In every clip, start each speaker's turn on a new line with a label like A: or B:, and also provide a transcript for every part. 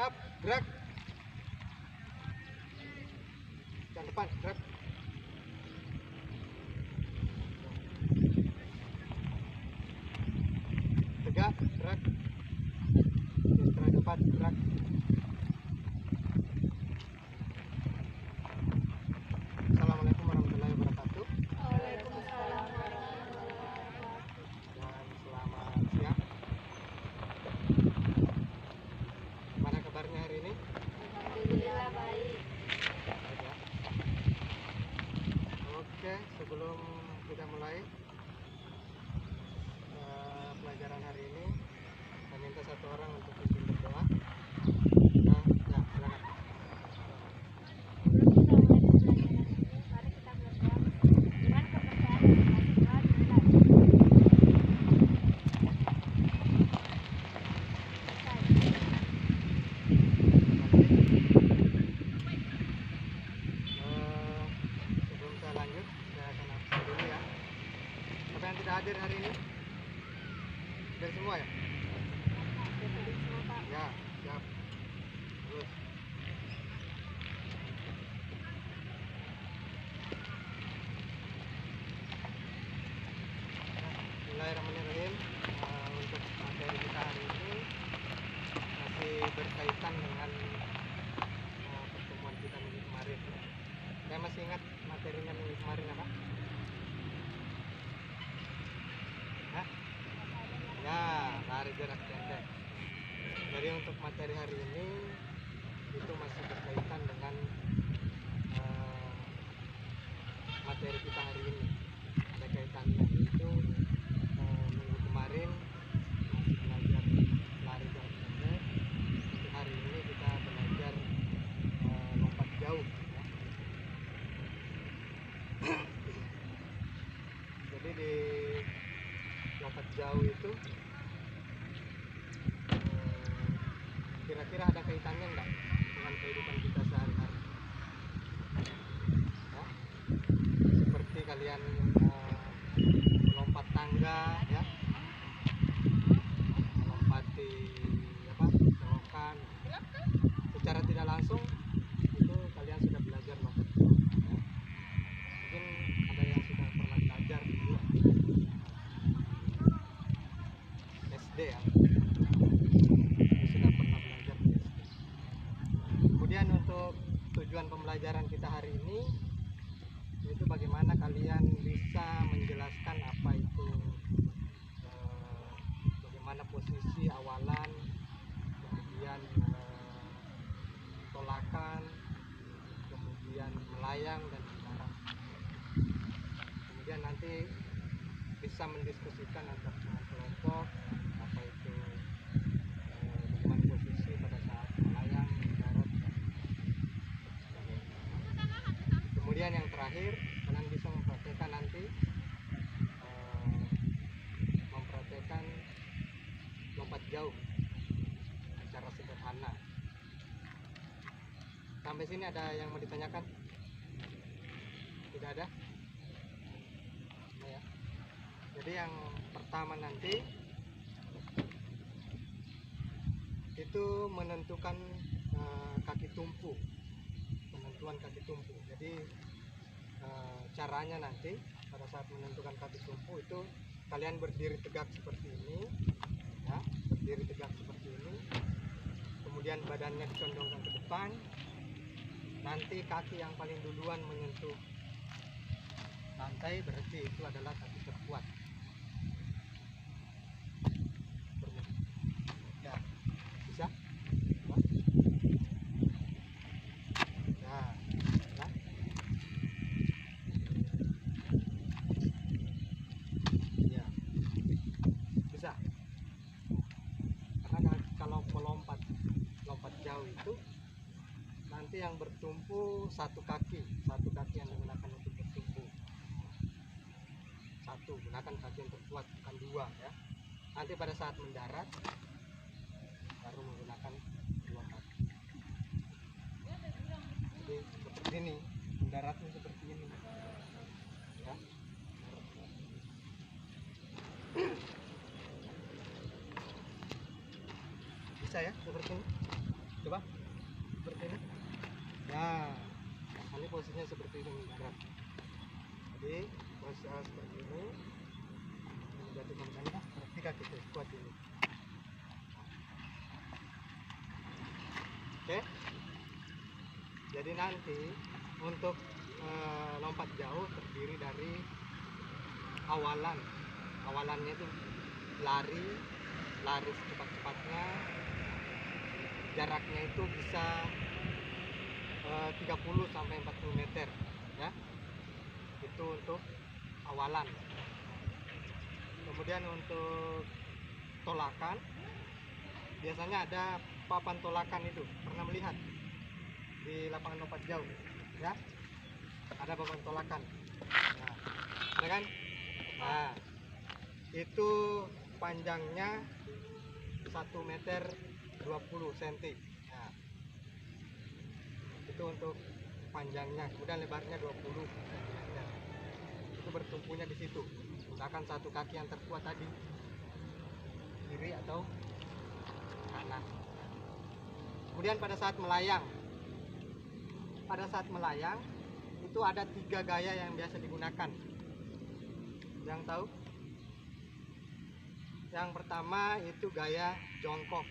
A: Siap, gerak. Yang depan, gerak. Tegak, gerak. Setengah depan, gerak. Assalamualaikum warahmatullahi wabarakatuh.
B: Waalaikumsalam warahmatullahi wabarakatuh.
A: Dan selamat siang. Gimana kabarnya hari ini?
B: Alhamdulillah baik.
A: Baik ya. Oke, sebelum kita mulai pelajaran hari ini, saya minta satu orang untuk pimpin berdoa. Nah, ya, silakan.
B: Sebelum kita mulai pembelajaran ini, mari kita berdoa dengan kepercayaan dan sukacita
A: Sebelum saya lanjut, saya akan absen dulu ya. Siapa yang tidak hadir hari ini? Hadir semua ya? Ya, siap. Terus. Bismillahirrahmanirrahim. Untuk materi kita hari ini masih berkaitan dengan pertemuan kita minggu kemarin. Saya masih ingat materinya minggu kemarin apa? Hah? Ya, lari jarak pendek. Jadi untuk materi hari ini itu masih berkaitan dengan materi kita hari ini. Ada kaitannya, itu minggu kemarin masih belajar lari jarak pendek. Untuk hari ini kita belajar lompat jauh ya. Jadi di lompat jauh itu kira-kira ada kaitannya enggak dengan kehidupan kita sehari-hari ya? Seperti kalian melompat tangga ya, melompati apa, selokan, secara tidak langsung itu kalian sudah belajar lompat jauh ya. Mungkin ada yang sudah pernah belajar dulu SD ya, sudah pernah belajar di SD. Kemudian untuk tujuan pembelajaran kita hari ini itu bagaimana kalian bisa menjelaskan apa itu bagaimana posisi awalan, kemudian tolakan, kemudian melayang dan mendarat. Kemudian nanti bisa mendiskusikan antar kelompok apa itu bagaimana posisi pada saat melayang, mendarat dan sebagainya. Kemudian yang terakhir kalian bisa mempraktekkan nanti mempraktekkan lompat jauh secara sederhana. Sampai sini ada yang mau ditanyakan? Tidak ada? Nah, ya. Jadi yang pertama nanti itu menentukan kaki tumpu, penentuan kaki tumpu. Jadi caranya nanti pada saat menentukan kaki tumpu itu kalian berdiri tegak seperti ini ya, berdiri tegak seperti ini, kemudian badannya dicondongkan ke depan. Nanti kaki yang paling duluan menyentuh lantai berarti itu adalah kaki terkuat ya. Bisa ya, ya. Ya, bisa. Karena kalau lompat jauh itu nanti yang bertumpu satu kaki yang digunakan untuk bertumpu. Satu, gunakan kaki yang terkuat, bukan dua ya. Nanti pada saat mendarat baru menggunakan dua kaki. Jadi seperti ini, mendaratnya seperti ini ya. Bisa ya seperti ini. Coba seperti ini. Nah, ini posisinya seperti ini mendarat. Jadi posisi seperti ini menjatuhkan kaki, berarti kaki itu kuat ini. Oke. Jadi nanti untuk lompat jauh terdiri dari awalannya itu lari secepat-cepatnya, jaraknya itu bisa 30 sampai 40 meter ya, itu untuk awalan. Kemudian untuk tolakan, biasanya ada papan tolakan, itu pernah melihat di lapangan lompat jauh ya, ada papan tolakan. Nah, ya kan? Nah, itu panjangnya 1 meter 20 cm. Nah, itu untuk panjangnya. Kemudian lebarnya 20 cm. Itu bertumpunya di situ. Gunakan satu kaki yang terkuat tadi, kiri atau kanan. Kemudian pada saat melayang itu ada 3 gaya yang biasa digunakan. Yang tahu? Yang pertama itu gaya jongkok.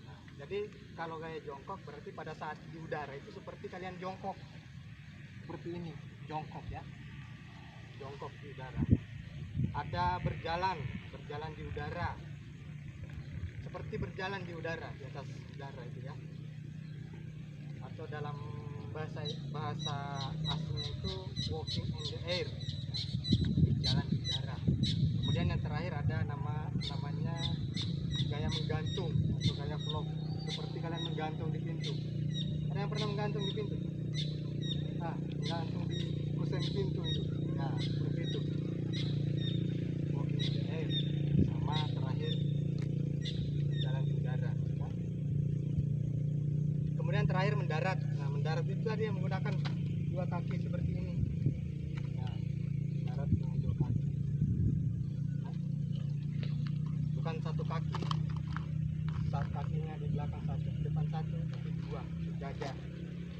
A: Nah, jadi kalau gaya jongkok berarti pada saat di udara itu seperti kalian jongkok seperti ini, jongkok ya, jongkok di udara. Ada berjalan di udara, seperti berjalan di udara, di atas udara itu ya, atau dalam bahasa aslinya itu walking on the air, jalan di udara. Kemudian yang terakhir ada namanya gaya menggantung atau gaya vlog, seperti kalian menggantung di pintu. Ada yang pernah menggantung di pintu? Nah, menggantung di kusen pintu itu. Nah, seperti itu. Walking on the air. Sama terakhir jalan di udara. Ya. Kemudian terakhir mendarat. Nah, mendarat itu tadi yang menggunakan 2 kaki seperti ini. Nah, mendarat dengan 2 kaki. Bukan 1 kaki, kakinya di belakang 1, di depan 1, tapi 2 sejajar.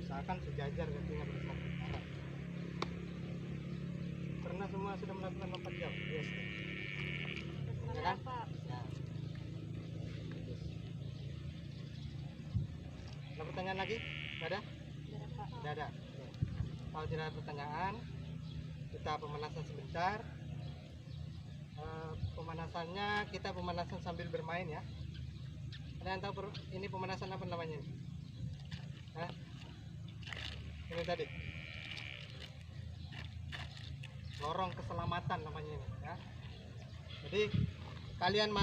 A: Usahakan sejajar kakinya bersatu. Pernah semua sudah melakukan lompat jauh? Yes. Ya kan? Ya. Ada pertanyaan lagi? Tidak ada? Tidak ada. Oke. Kalau tidak ada pertanyaan, kita pemanasan sebentar. Pemanasannya kita pemanasan sambil bermain ya. Ada yang tahu ini pemanasan apa namanya ini? Hah? Ini tadi lorong keselamatan namanya ini ya. Jadi kalian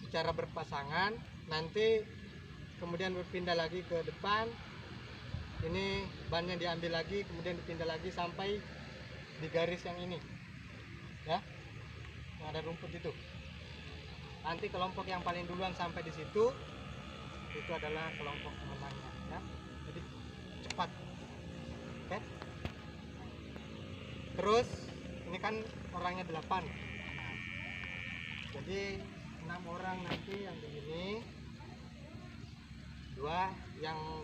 A: secara berpasangan, nanti kemudian berpindah lagi ke depan, ini bannya diambil lagi, kemudian dipindah lagi sampai di garis yang ini ya, yang ada rumput itu. Nanti kelompok yang paling duluan sampai di situ itu adalah kelompok pemenangnya ya. Jadi cepat. Oke. Terus ini kan orangnya 8. Nah, jadi 6 orang nanti yang begini, 2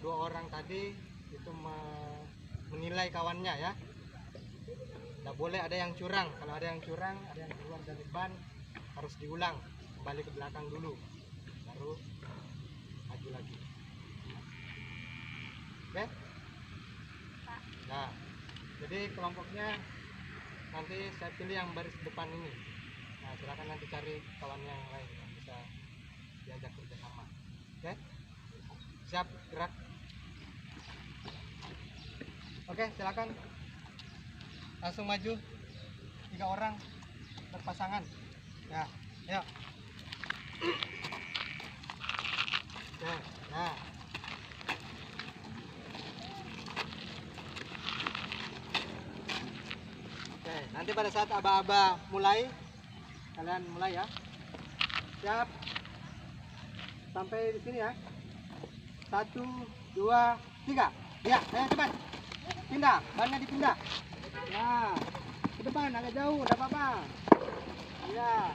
A: orang tadi itu menilai kawannya ya. Tidak boleh ada yang curang. Kalau ada yang curang, ada yang keluar dari ban, harus diulang, kembali ke belakang dulu, baru maju lagi. Oke? Nah, jadi kelompoknya nanti saya pilih yang baris depan ini. Nah, silakan nanti cari kawannya yang lain yang bisa diajak kerjasama. Oke? Siap, gerak. Oke, silakan. Langsung maju. 3 orang berpasangan. Ya, ayo. Oke, nah. Oke, nanti pada saat aba-aba mulai, kalian mulai ya. Siap. Sampai di sini ya. 1, 2, 3. Ya, ayo cepat. Pindah, bannya dipindah. Ya, ke depan agak jauh, enggak apa-apa. Ya.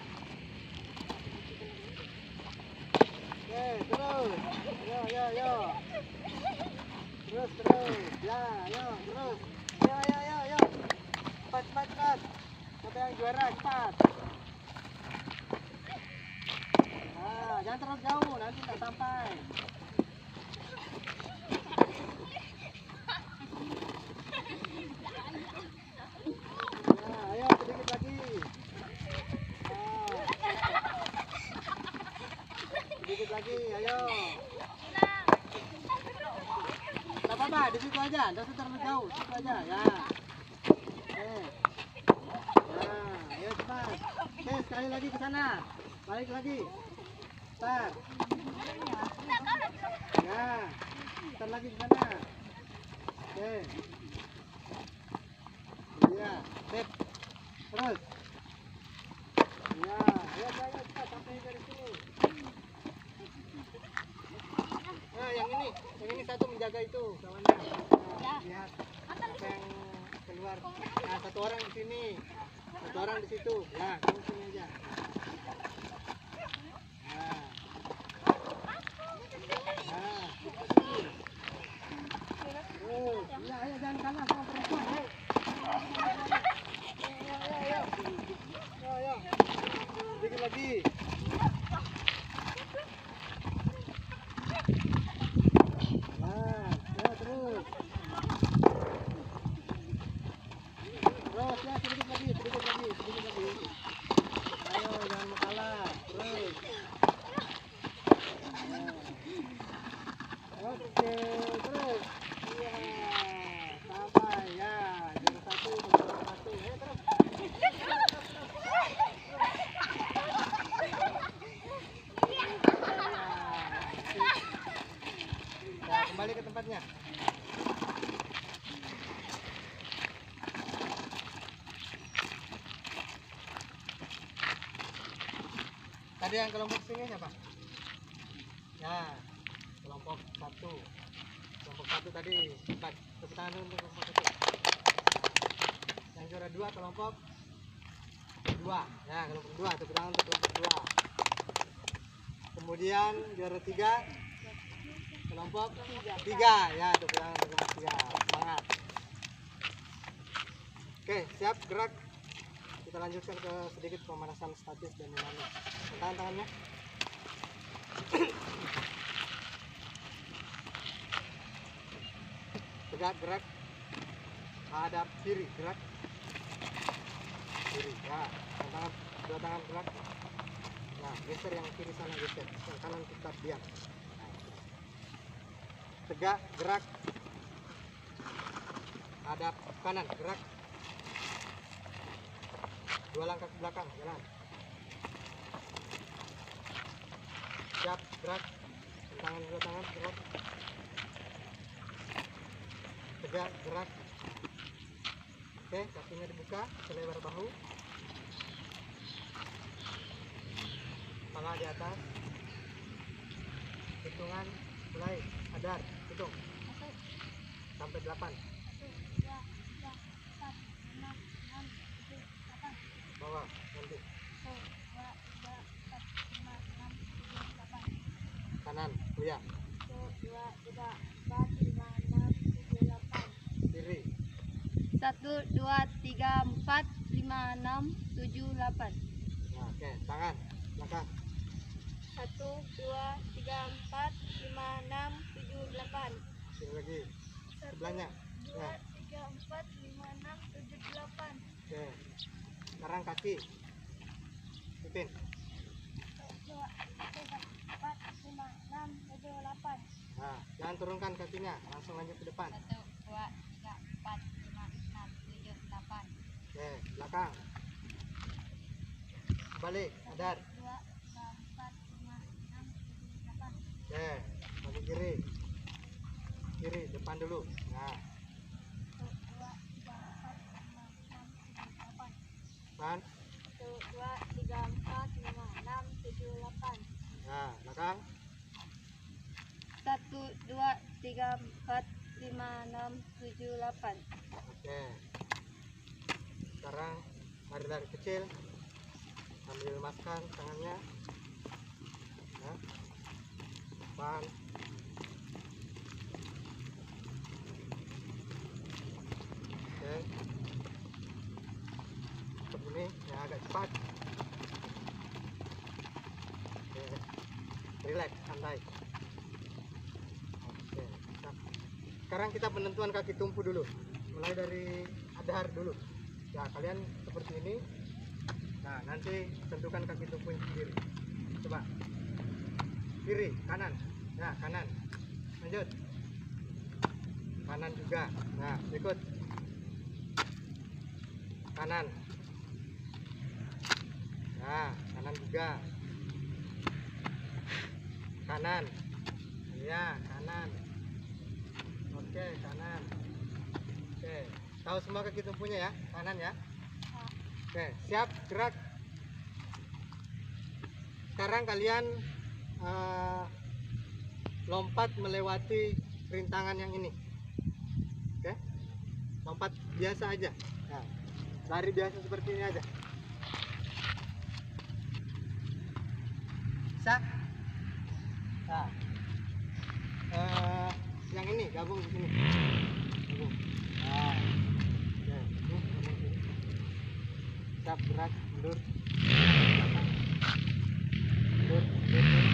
A: Oke, terus. Yo. Terus. Ya, yo, terus. Yo. Cepat. Siapa yang juara, cepat. Nah, jangan terlalu jauh, nanti tak sampai. Nah, ayo sedikit lagi. Nah, sedikit lagi, ayo. Gak apa-apa, di situ aja, tidak usah terlalu jauh, situ aja, ya. Oke. Nah, ayo cepat. Oke, sekali lagi ke sana. Balik lagi. Ntar. Ya, ntar lagi ke sana. Oke. Iya, sip. Terus. Ya, ayo cepat sampai dari sini. Nah, yang ini satu menjaga itu kawannya. Nah, lihat apa yang keluar. Nah, satu orang di sini, satu orang di situ. Ya, kamu sini aja. Nah, terus. Ya, ayo jangan kalah sama perempuan. Ayo. Sedikit lagi. Terus ya, sedikit lagi. Ayo jangan kalah. Terus. Oke, terus. Iya, sampai ya. Juara satu. Ayo terus. Ya, kembali ke tempatnya. Tadi yang kelompok sini siapa? Ya, kelompok satu. Kelompok satu tadi cepat. Tepuk tangan dulu untuk kelompok satu. Yang juara dua kelompok dua. Ya, kelompok dua. Tepuk tangan untuk kelompok dua. Kemudian juara tiga kelompok tiga. Ya, tepuk tangan untuk kelompok tiga. Semangat. Oke, siap gerak. Kita lanjutkan ke sedikit pemanasan statis dan dinamis. Tahan tangannya. Tegak, gerak. Hadap kiri, gerak. Kiri, ya. Dua tangan gerak. Nah, geser yang kiri sana, geser. Yang kanan tetap diam. Nah. Tegak, gerak. Hadap kanan, gerak. Dua langkah ke belakang, jalan. Siap, gerak. Dua tangan, gerak. Tegak, gerak. Oke, kakinya dibuka selebar bahu. Kepala di atas. Hitungan mulai. Hadar, hitung. Sampai 8. Bawah, nanti. Kanan, Buya.
B: 1, 2, 3, 4, 5, 6, 7, 8.
A: Kiri.
B: 1, 2, 3, 4, 5, 6, 7, 8.
A: Nah, oke, tangan belakang.
B: 1, 2, 3, 4, 5, 6, 7, 8.
A: Kiri lagi. Sebelahnya.
B: 2, 3, 4, 5, 6, 7, 8.
A: Oke. Sekarang kaki. Ipin.
B: 1, 2, 3, 4, 5, 6, 7, 8.
A: Nah, jangan turunkan kakinya, langsung lanjut ke depan.
B: 1, 2, 3, 4, 5, 6, 7, 8.
A: Oke, belakang. Balik, hadar.
B: 2, 3, 4, 5, 6, 7, 8.
A: Oke, balik kiri. Kiri, depan dulu. Nah,
B: 1, 2, 3, 4, 5, 6, 7, 8.
A: depan.
B: 1, 2, 3, 4, 5, 6, 7, 8.
A: Nah, belakang.
B: 1, 2, 3, 4, 5, 6, 7, 8.
A: Oke. Sekarang lari-lari kecil sambil lemaskan tangannya. Nah, depan. Oke. Seperti ini ya, agak cepat. Oke. Relax, santai. Oke. Nah, sekarang kita penentuan kaki tumpu dulu. Mulai dari adhar dulu. Ya, kalian seperti ini. Nah, nanti tentukan kaki tumpu sendiri. Coba. Kiri, kanan. Ya, kanan. Lanjut. Kanan juga. Nah, ikut. Kanan. Nah, kanan juga. Kanan. Iya, kanan. Oke, kanan. Oke, tahu semua kaki tumpunya ya? Kanan ya. Oke, siap, gerak. Sekarang kalian lompat melewati rintangan yang ini. Oke, lompat biasa aja. Nah, lari biasa seperti ini aja. Bisa? Nah, yang ini gabung di sini. Gabung. Nah, oke, ini gabung sini. Siap, gerak, mundur. Mundur, mundur, mundur.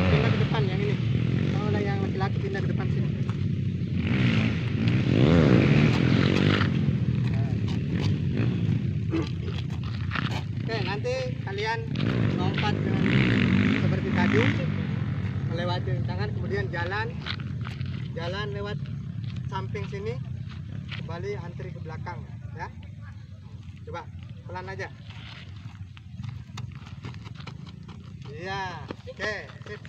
A: Pindah ke depan yang ini. Kalau yang laki-laki pindah ke depan sini. Oke, nanti kalian lompat dengan seperti tadi, melewati rintangan, kemudian jalan lewat samping sini, kembali antri ke belakang, ya. Coba pelan aja. Iya, oke, sip.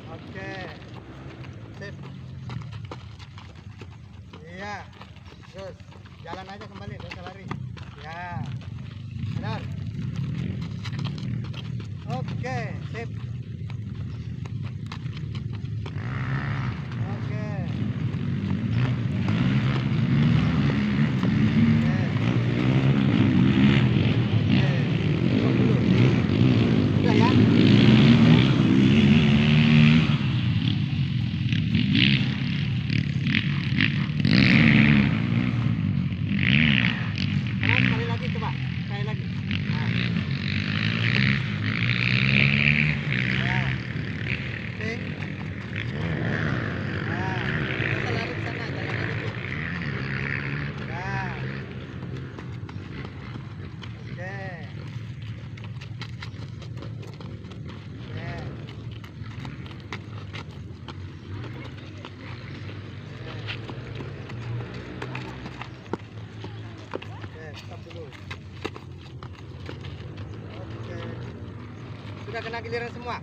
A: Oke, sip. Iya, terus jalan aja kembali, gak usah lari. Ya, benar. Oke, sip. Oke. Oke. Duduk dulu. Udah ya. Terus sekali lagi, coba sekali lagi. Nah. Ya. Oke. Nah, kita lari ke sana, jalan aja tuh. Nah. Oke. Oke. Oke, stop dulu. Oke. Sudah kena giliran semua?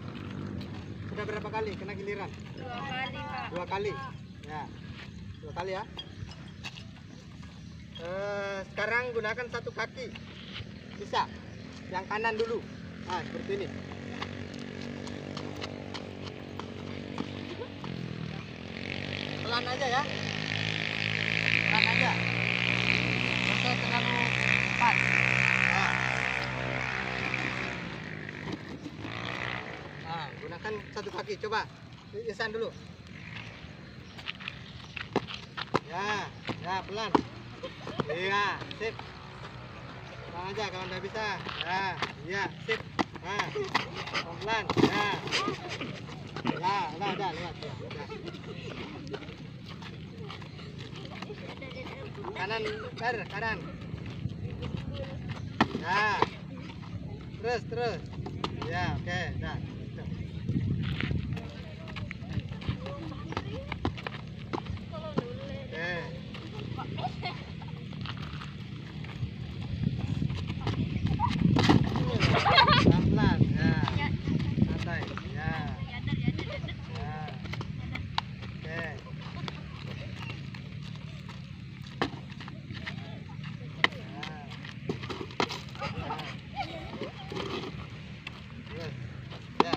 A: Sudah berapa kali kena giliran?
B: 2 kali, Kak.
A: 2 kali. Ya. 2 kali ya. Sekarang gunakan satu kaki. Bisa. Yang kanan dulu. Nah, seperti ini. Pelan aja ya. Pelan aja. Nggak usah terlalu cepat. Nah. Nah, gunakan satu kaki. Coba irisan dulu. Ya, ya pelan. Iya, sip. Pelan aja kalau nggak bisa. Ya, iya, sip. Nah, pelan. Ya. Ya, udah lewat ya. Udah. Kanan, kanan. Ya. Terus. Ya, oke, dah. Oke. Pelan-pelan, ya. Santai, ya. Ya. Oke. Ya.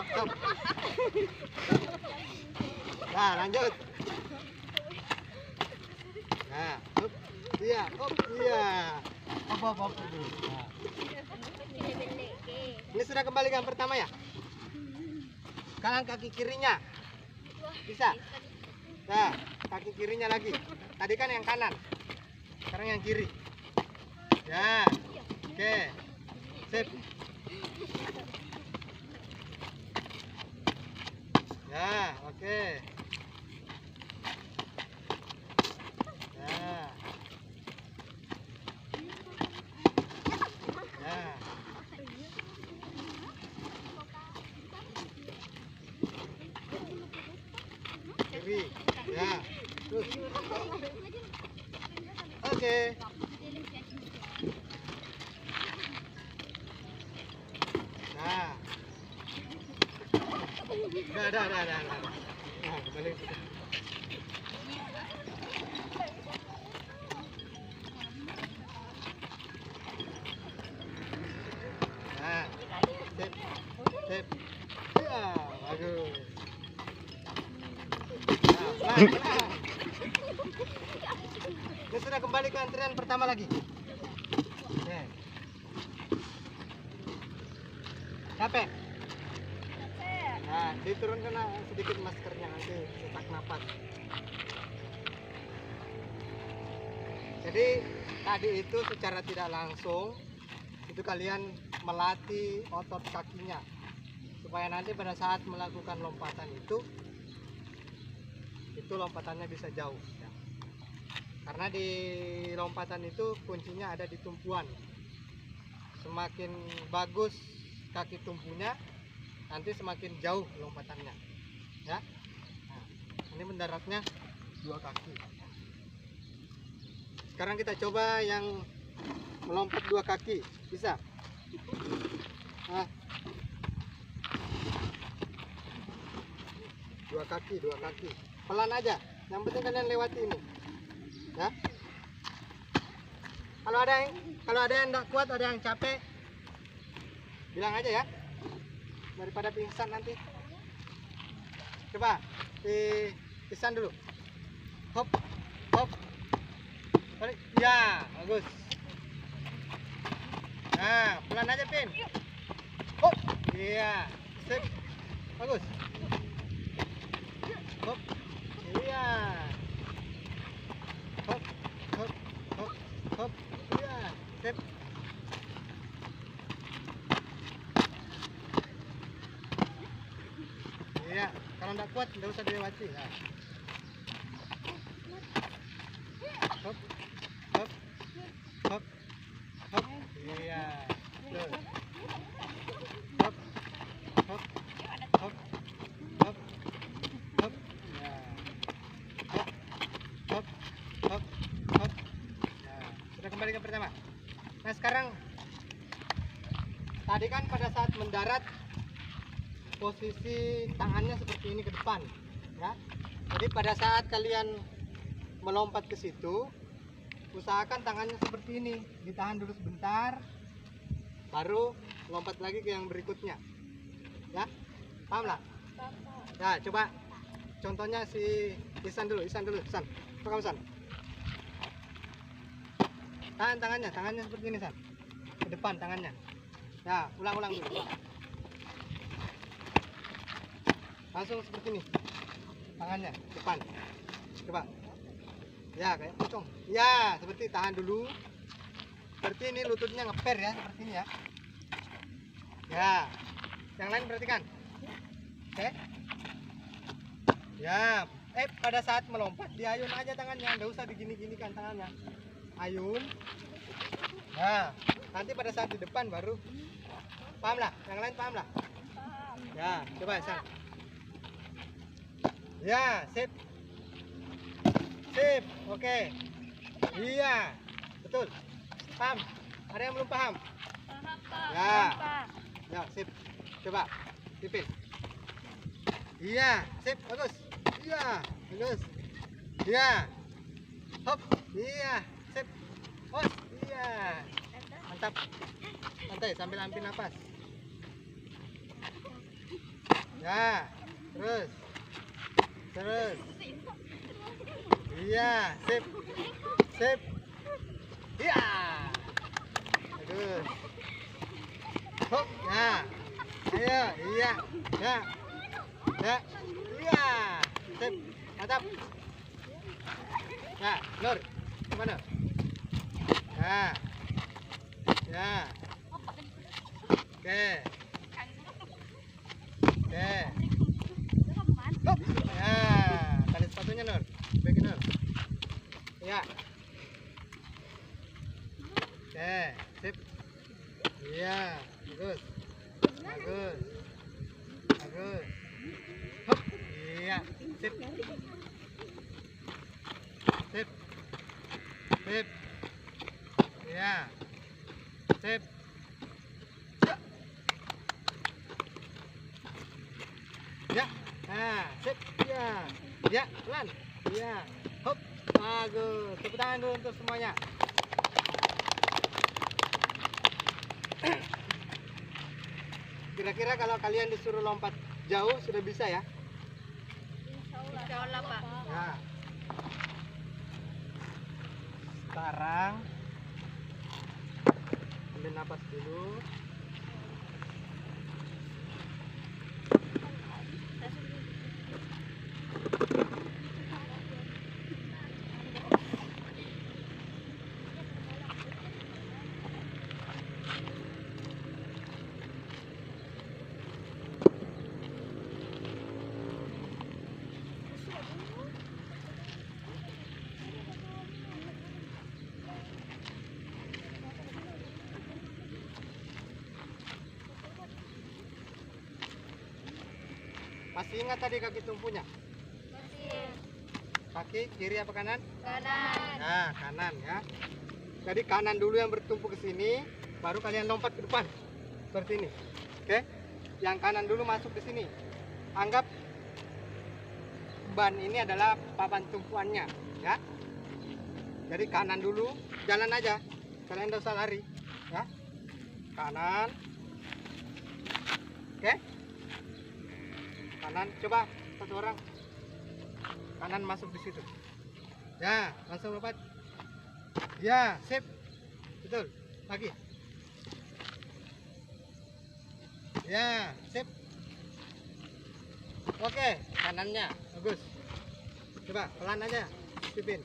A: stop. Nah, lanjut. Nah, up. Iya, up. Iya. Apa dulu. Nah. Ini sudah kembali ke yang pertama ya? Sekarang kaki kirinya. Bisa? Nah, kaki kirinya lagi. Tadi kan yang kanan. Sekarang yang kiri. Ya. Oke. Sip. Ya, oke. Ya. Ya. Kiri. Ya. Terus. Oke. Nah. Dah. Nah, kembali. Nah, sip. Ya, bagus. Nah, pelan. Ini sudah kembali ke antrian pertama lagi. Oke. Capek? Nah, diturunkan sedikit maskernya nanti sesak napas. Jadi tadi itu secara tidak langsung itu kalian melatih otot kakinya supaya nanti pada saat melakukan lompatan itu lompatannya bisa jauh ya. Karena di lompatan itu kuncinya ada di tumpuan. Semakin bagus kaki tumpunya, nanti semakin jauh lompatannya ya. Nah, ini mendaratnya 2 kaki. Sekarang kita coba yang melompat 2 kaki. Bisa? Nah. 2 kaki. Pelan aja. Yang penting kalian lewati ini. Ya. Kalau ada yang enggak kuat, ada yang capek, bilang aja ya. Daripada pingsan nanti. Coba pisan dulu. Hop. Balik. Ya, bagus. Nah, pelan aja, Pin. Hop. Iya. Sip. Bagus. Hop. Iya. Hop. Iya. Sip. Iya, kalau enggak kuat enggak usah dilewati. Nah. Hop. Iya. Tuh. Hop. Ya. Hop. Ya. Sudah kembali ke pertama. Nah, sekarang tadi kan pada saat mendarat posisi tangannya seperti ini ke depan ya. Jadi pada saat kalian melompat ke situ, usahakan tangannya seperti ini, ditahan dulu sebentar, baru lompat lagi ke yang berikutnya ya. Paham lah? Nah, coba contohnya si Isan dulu. San, apa kamu San? Tahan tangannya seperti ini San, ke depan tangannya. Ya, ulang dulu. Langsung seperti ini, tangannya depan. Coba. Ya, kayak pocong. Ya, seperti tahan dulu. Seperti ini lututnya ngeper ya, seperti ini ya. Ya. Yang lain perhatikan. Oke. Ya, pada saat melompat diayun aja tangannya, nggak usah digini-ginikan tangannya. Ayun. Nah, nanti pada saat di depan baru. Paham lah? Yang lain paham lah? Ya, coba San. Ya, sip. Oke. Iya, betul. Paham? Ada yang belum paham? Ya. Ya, sip. Coba, pipin. Iya, sip, bagus. Iya, bagus. Iya. Hop. Iya, sip. Hop. Iya. Mantap. Santai sambil ambil nafas. Ya, terus. Terus. Iya, sip. Sip. Iya. Bagus. Hop, ya. Ayo, iya. Ya. Ya. Iya. Sip. Mantap. Ya, Nur. Gimana? Ya. Ya. Oke. Oke. Hop. Ya, tali sepatunya Nur. Baik Nur. Ya. Oke, sip. Iya, bagus. Bagus. Bagus. Hop. Iya, sip. Sip. Sip. Iya. Sip. Ya. Ya. Nah, sip. Ya. Ya, pelan. Iya. Hop. Bagus. Tepuk tangan dulu untuk semuanya. Kira-kira kalau kalian disuruh lompat jauh sudah bisa ya?
B: Insya Allah Pak.
A: Nah. Sekarang ambil napas dulu. Masih ingat tadi kaki tumpunya? Kaki kiri apa kanan?
B: Kanan.
A: Nah, kanan ya. Jadi kanan dulu yang bertumpu ke sini, baru kalian lompat ke depan. Seperti ini. Oke? Yang kanan dulu masuk di sini. Anggap ban ini adalah papan tumpuannya, ya. Jadi kanan dulu, jalan aja. Kalian tidak usah lari, ya. Kanan. Oke? Kanan, coba satu orang. Kanan masuk di situ. Ya, langsung lompat. Ya, sip. Betul. Lagi. Ya, sip. Oke, kanannya bagus. Coba pelan aja, sipin.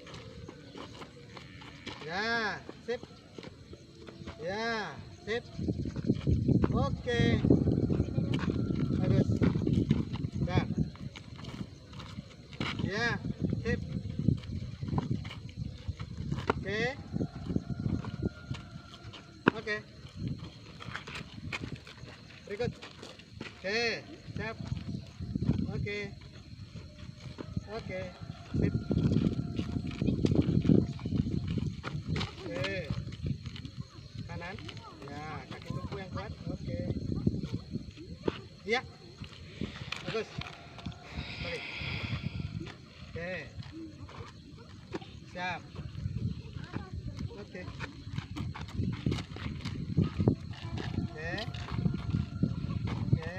A: Ya, sip. Ya, sip. Oke. Bagus. Dah. Ya, sip. Oke. Oke. Berikut. Oke, siap. Oke. Oke, sip. Oke. Kanan. Ya, kaki tumpu yang kuat. Oke. Iya. Bagus. Balik. Oke. Siap. Oke. Oke. Oke.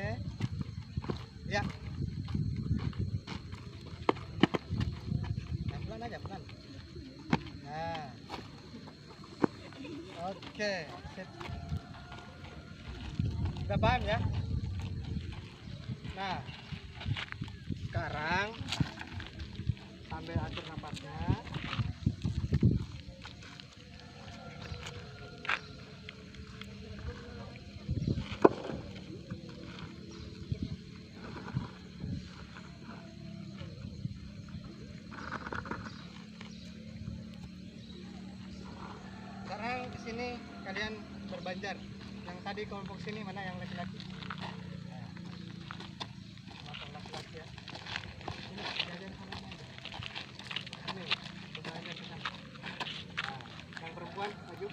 A: Ya. Pelan aja, pelan. Nah. Oke, sip. Udah paham ya? Nah, sekarang sambil atur napasnya. Sekarang di sini kalian berbanjar. Yang tadi kelompok sini mana yang laki-laki? Laki-laki ya. Ini jajan sana aja. Ini, coba aja ke sana. Nah, yang perempuan maju.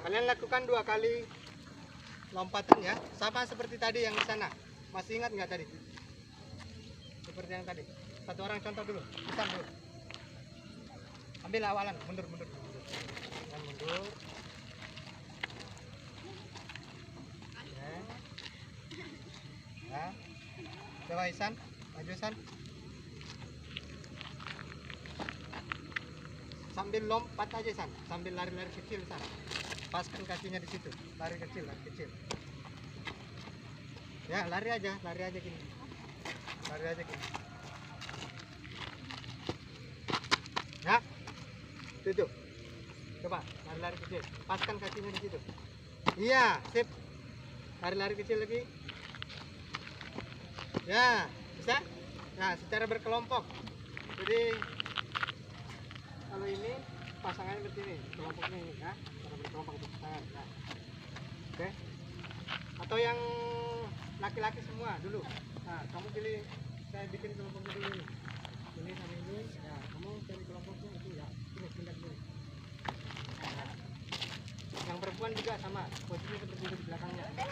A: Kalian lakukan 2 kali lompatan ya, sama seperti tadi yang di sana. Masih ingat nggak tadi? Seperti yang tadi. Satu orang contoh dulu. Pesan dulu. Ambil awalan. Mundur. Jangan mundur. Oke. Ya. Coba Isan. Maju Isan. Sambil lompat aja San, sambil lari-lari kecil San. Paskan kakinya di situ, lari kecil. Ya, lari aja gini. Ya, itu. Coba lari-lari kecil, paskan kakinya di situ. Iya, sip. Lari-lari kecil lagi. Ya, bisa? Nah, secara berkelompok. Jadi kalau ini pasangannya seperti ini, kelompoknya ini ya, cara berkelompok pasangan. Nah. Oke. Atau yang laki-laki semua dulu. Nah, kamu pilih, saya bikin kelompoknya dulu ini. Ini sama ini, ya, kamu cari kelompoknya itu ya. Ini pindah dulu. Nah. Yang perempuan juga sama, posisinya seperti itu di belakangnya. Nah,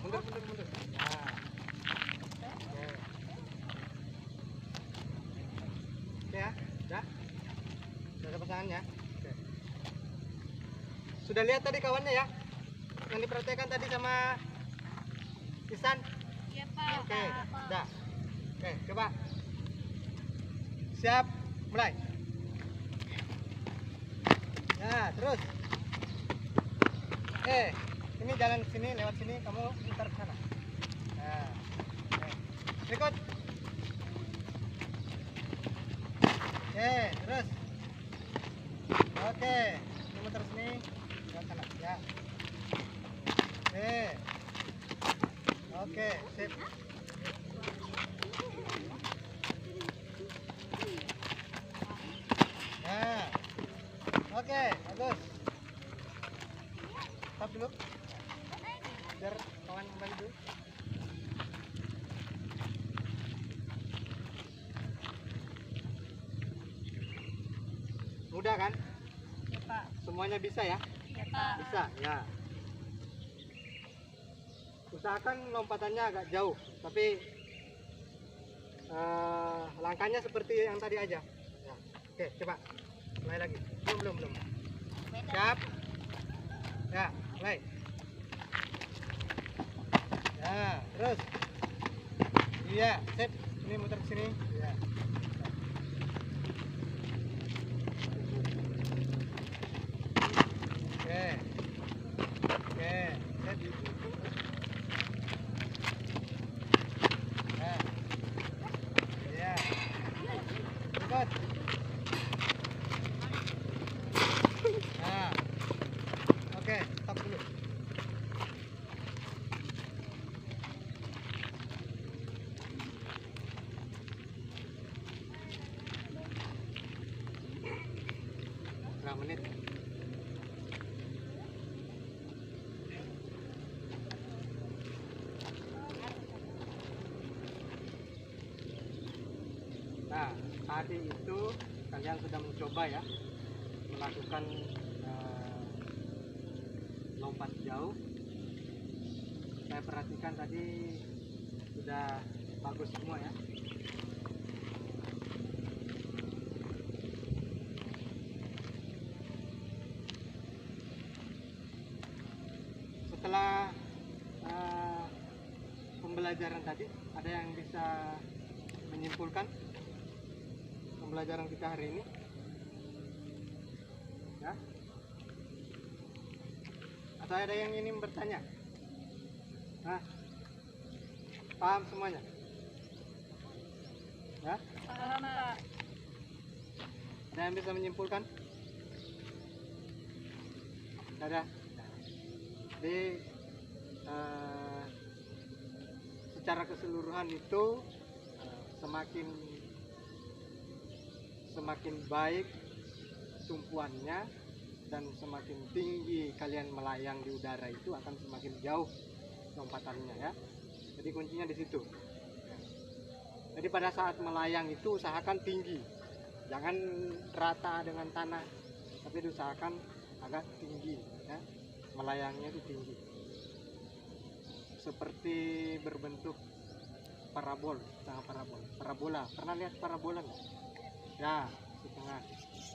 A: mundur. Nah. Oke. Oke ya, udah. Ada pasangannya. Oke. Sudah lihat tadi kawannya ya? Yang diperhatikan tadi sama Isan?
B: Iya Pak.
A: Oke, udah. Oke, coba. Siap, mulai. Nah, terus. Ini jalan sini, lewat sini, kamu putar ke sana. Nah, oke. Berikut. Oke, terus. Oke, ini muter sini, lewat sana, ya. Oke, sip. Nah, oke, bagus. Stop dulu, biar kawan kembali dulu. Mudah kan?
B: Iya Pak.
A: Semuanya bisa ya?
B: Iya Pak.
A: Bisa, ya. Usahakan lompatannya agak jauh, tapi langkahnya seperti yang tadi aja. Ya. Oke, coba. Mulai lagi. Belum. Siap. Ya, mulai. Ya, terus. Iya, sip. Ini muter ke sini. Ya. Oke, sip. Ya. Berikut. Nah. Oke, stop dulu. Berapa menit? Nah, tadi itu kalian sudah mencoba ya melakukan lompat jauh. Saya perhatikan tadi sudah bagus semua ya. Setelah pembelajaran tadi, ada yang bisa menyimpulkan pembelajaran kita hari ini? Ya? Atau ada yang ingin bertanya? Nah, paham semuanya? Ya?
B: Paham Pak.
A: Ada yang bisa menyimpulkan? Ada. Jadi secara keseluruhan itu semakin baik tumpuannya dan semakin tinggi kalian melayang di udara itu akan semakin jauh lompatannya ya. Jadi kuncinya di situ. Jadi pada saat melayang itu usahakan tinggi, jangan rata dengan tanah, tapi diusahakan agak tinggi ya. Melayangnya itu tinggi. seperti berbentuk parabola. Pernah lihat parabola nggak? Ya, setengah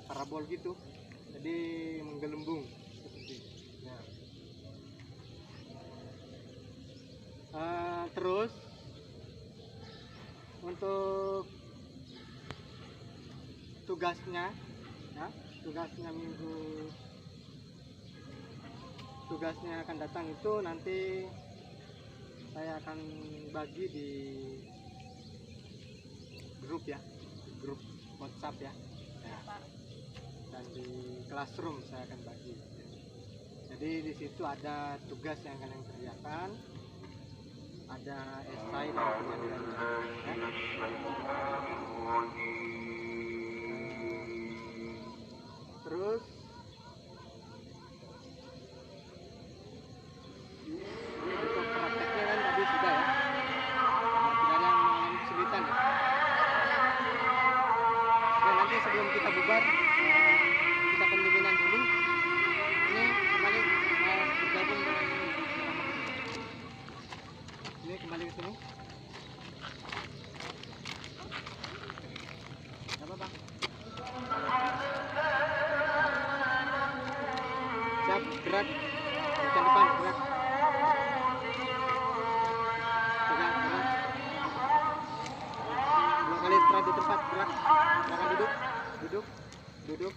A: parabol gitu. Jadi menggelembung seperti itu. Ya. Terus untuk tugasnya, ya, tugasnya akan datang itu nanti saya akan bagi di grup ya, grup WhatsApp ya, dan di classroom saya akan bagi. Jadi di situ ada tugas yang kalian kerjakan, ada esai dan penyampaian ya. Terus untuk prakteknya kan tadi sudah ya, tidak ada yang mengalami kesulitan ya. Oke, nanti sebelum kita bubar, kita pendinginan dulu. Ini kembali bergabung dengan ini kembali ke sini. Gak apa-apa. Siap, gerak. Depan depan, gerak. Pegang, gerak. 2 kali istirahat di tempat, gerak. Silakan duduk.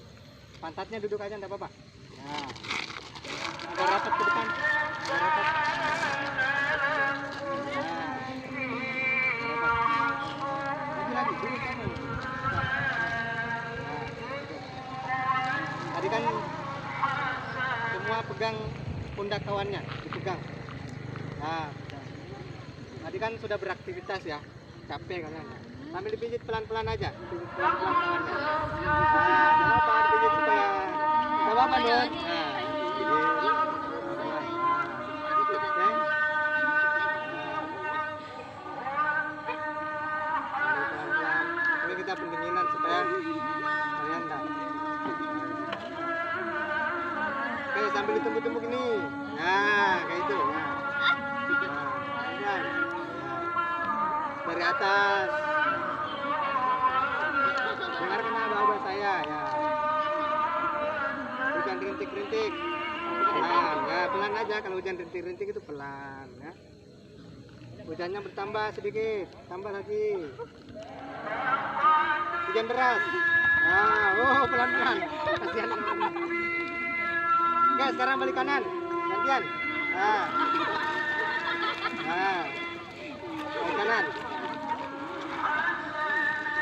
A: Pantatnya duduk aja, enggak apa-apa. Nah, agak rapat ke depan, agak rapat. Lagi, duduk kamu. Tadi kan semua pegang pundak kawannya, dipegang. Nah, tadi kan sudah beraktivitas ya, capek kalian. Sambil dipijit pelan-pelan aja, dipijit pelan-pelan kawannya. Nah, jangan apa dipijit supaya nggak apa-apa Nun. Nah, pijit. Oke. Pelan-pelan. Ini kita pendinginan supaya kalian nggak. Oke, sambil ditumbuk-tumbuk ini. Nah, kayak itu. Nah, pelan-pelan. Dari atas. Dengar kena bawah saya ya. Hujan rintik-rintik. Pelan, ya pelan aja kalau hujan rintik-rintik itu pelan ya. Hujannya bertambah sedikit, tambah lagi. Hujan deras. Nah, oh pelan-pelan. Kasihan teman-teman. Oke, sekarang balik kanan. Gantian. Nah. Nah. Balik kanan.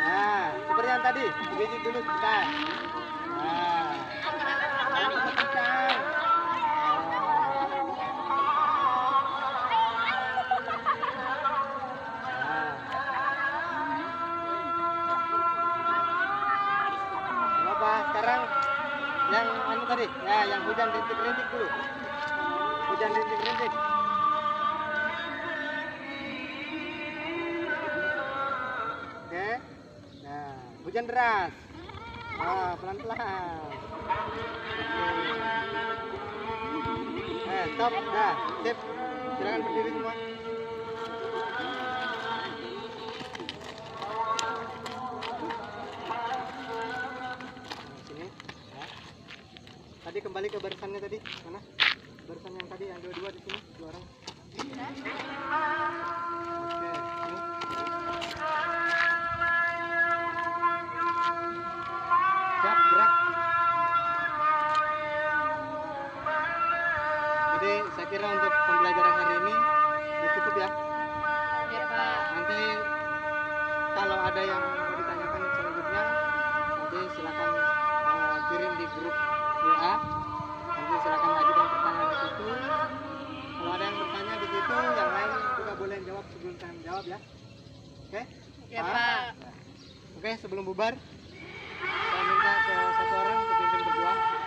A: Nah, seperti yang tadi, dibijit dulu sebentar. Nah, kencang. Apa? Sekarang yang anu tadi, ya, yang hujan rintik-rintik dulu. Hujan rintik-rintik. Oke. Nah, hujan deras. Wah, pelan-pelan. Oke. Stop. Dah, sip. Silakan berdiri semua. Nah, sini. Ya. Tadi kembali ke barisannya tadi. Mana? Barisan yang tadi yang dua-dua di sini, 2 orang. Oke, ini. Siap, gerak. Jadi saya kira untuk pembelajaran hari ini cukup ya.
B: Ya Pak.
A: Nanti kalau ada yang mau ditanyakan selanjutnya, nanti silakan kirim di grup WA. Nanti silakan ajukan pertanyaan di situ. Kalau ada yang bertanya di situ, yang lain juga boleh jawab sebelum saya menjawab ya. Oke?
B: Ya Pak.
A: Oke, sebelum bubar, saya minta ke satu orang untuk pimpin berdoa.